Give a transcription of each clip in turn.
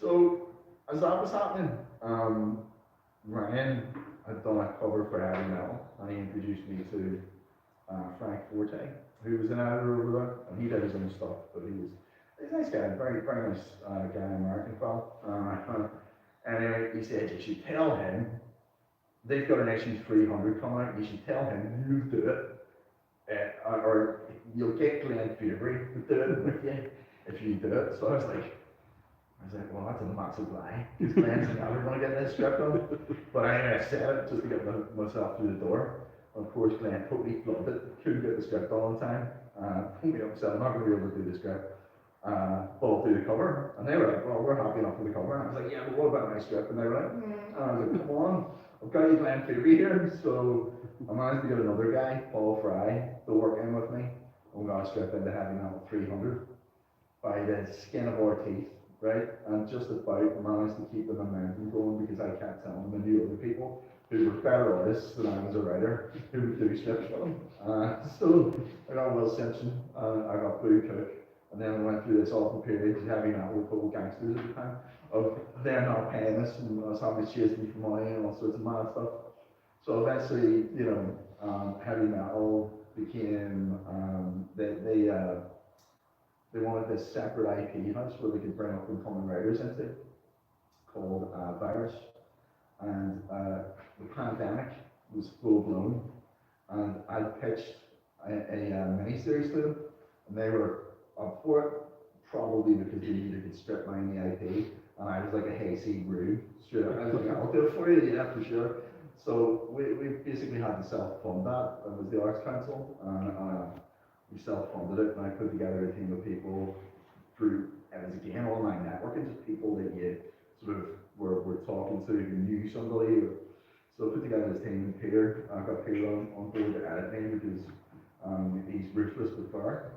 So as that was happening, Ryan had done a cover for Heavy Metal, and he introduced me to Frank Forte, who was an editor over there, and he did his own stuff, but he's a nice guy, very nice guy, American fellow. Anyway, he said you should tell him they've got an issue 300 coming out. You should tell him you do it, or you'll get Glenn Favory to do it with you if you do it. So I was like, well, that's a massive lie, because Glenn's never going to get this script done. But anyway, I said it just to get myself through the door. And of course, Glenn totally flubbed it, couldn't get the script done on time. Pulled me up and said, I'm not going to be able to do the script, but I'll do the cover. And they were like, well, we're happy enough with the cover. And I was like, yeah, but what about my script? And they were like, And I was like, come on, I've got you Glenn Favory here. So I managed to get another guy, Paul Fry, to work in with me. And we got a script into Heavy Metal 300 by the skin of our teeth. Right, and just about managed to keep the momentum going because I kept telling them I knew other people who were better artists than I was a writer who would do scripts for them. So I got Will Simpson, I got Blue Cook, and then we went through this awful period of Heavy Metal with total gangsters at the time, of them not paying us and us having to chase them for money and all sorts of mad stuff. So eventually, Heavy Metal became, they wanted this separate IP house where they could bring up and coming writers into, called Virus. And the pandemic was full blown, and I pitched a mini-series to them, and they were up for it, probably because they needed to strip mine the IP, and I was like a hayseed Rube. Sure, I was like, I'll do it for you, yeah, for sure. So we basically had to self-fund that. It was the Arts Council, and we self-funded it, and I put together a team of people through, it was again online networking, just people that you sort of were talking to who knew somebody. So I put together this team, and Peter, I got Peter on board to edit me because he's ruthless with fire.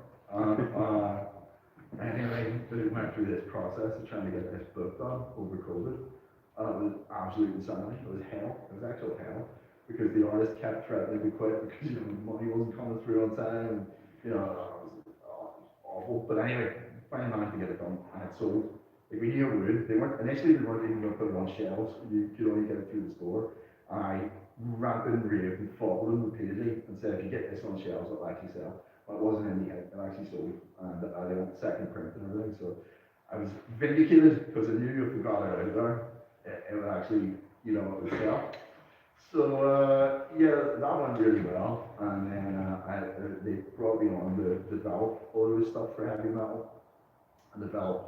Anyway, we went through this process of trying to get this book done over COVID, and it was absolute insanity. It was hell. It was actual hell because the artist kept threatening to quit because money wasn't coming through on time. And, it was awful. But anyway, finally managed to get it done, and it sold. Like we knew it would. They weren't even going to put it on shelves. You could only get it through the store. And I ranted and raved and fought with them repeatedly and said, if you get this on shelves, it'll actually sell. But it wasn't in the end. It actually sold, and they went second print and everything. So I was vindicated because I knew if we got it out there, it would actually, it would sell. So yeah, that went really well, and then they brought me on to develop all of this stuff for Heavy Metal, and develop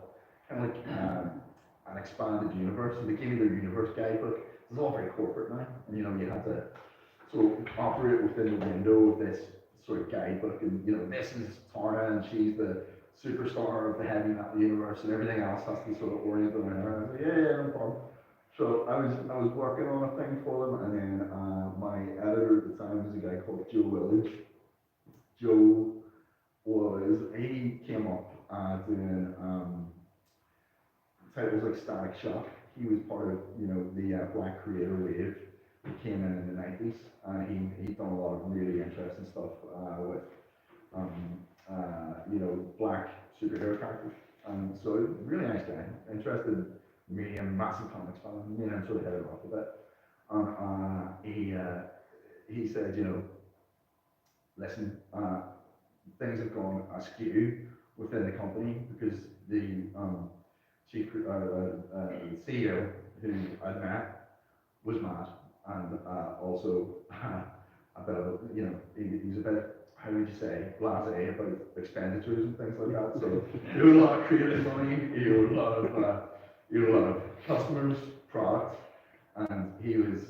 kind of like an expanded universe. So they gave me their universe guidebook. It was all very corporate now, and you had to sort of operate within the window of this sort of guidebook, and this is Tarna, and she's the superstar of the Heavy Metal universe, and everything else has to sort of orient around her. And I was like, yeah, no problem. So I was working on a thing for them, and then my editor at the time was a guy called Joe Willage. Joe he came up doing titles like Static Shock. He was part of the Black Creator Wave that came in the 90s, and he'd done a lot of really interesting stuff with black superhero characters. So really nice guy, interested. Me, a massive comics fan, me and him sort of hit it off a bit. And he said, listen, things have gone askew within the company because the chief CEO who I'd met was mad, and also a bit of he's a bit, how would you say, blasé about expenditures and things like that. So he owed a lot of creative money, he owed a lot of customers, products, and he was,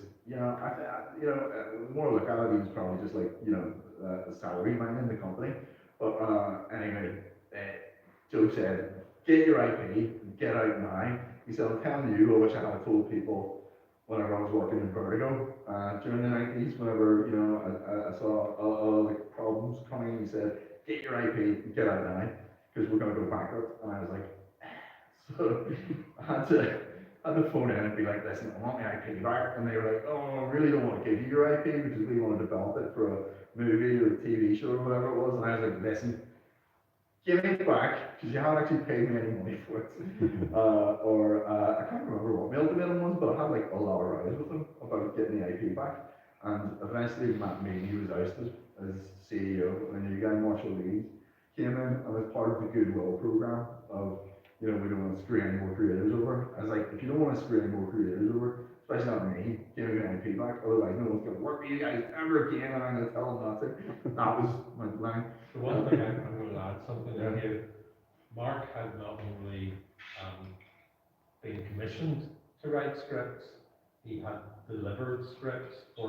more look at it, he was probably just like, a salary man in the company. But anyway, Joe said, get your IP, get out now. He said, I'm telling you, I wish I had told people whenever I was working in Vertigo during the 90s, whenever, I saw all the problems coming. He said, get your IP, get out now, because we're going to go bankrupt. And I was like, so I had to phone in and be like, listen, I want my IP back. And they were like, oh, I really don't want to give you your IP because we want to develop it for a movie or a TV show or whatever it was. And I was like, listen, give me it back, because you haven't actually paid me any money for it. I can't remember what my ultimatum was, but I had like a lot of rows with him about getting the IP back. And eventually Matt Meany, who was ousted as CEO, and a new guy, Marshall Leeds, came in and was part of the goodwill program of, you know, we don't want to screw any more creators over. I was like, if you don't want to screw any more creators over, especially not me, give me my IP back, otherwise no one's going to work with you guys ever again, and I'm going to tell them not to. That was my line. The one thing I'm going to add something Yeah. in here. Mark had not only been commissioned to write scripts, he had delivered scripts for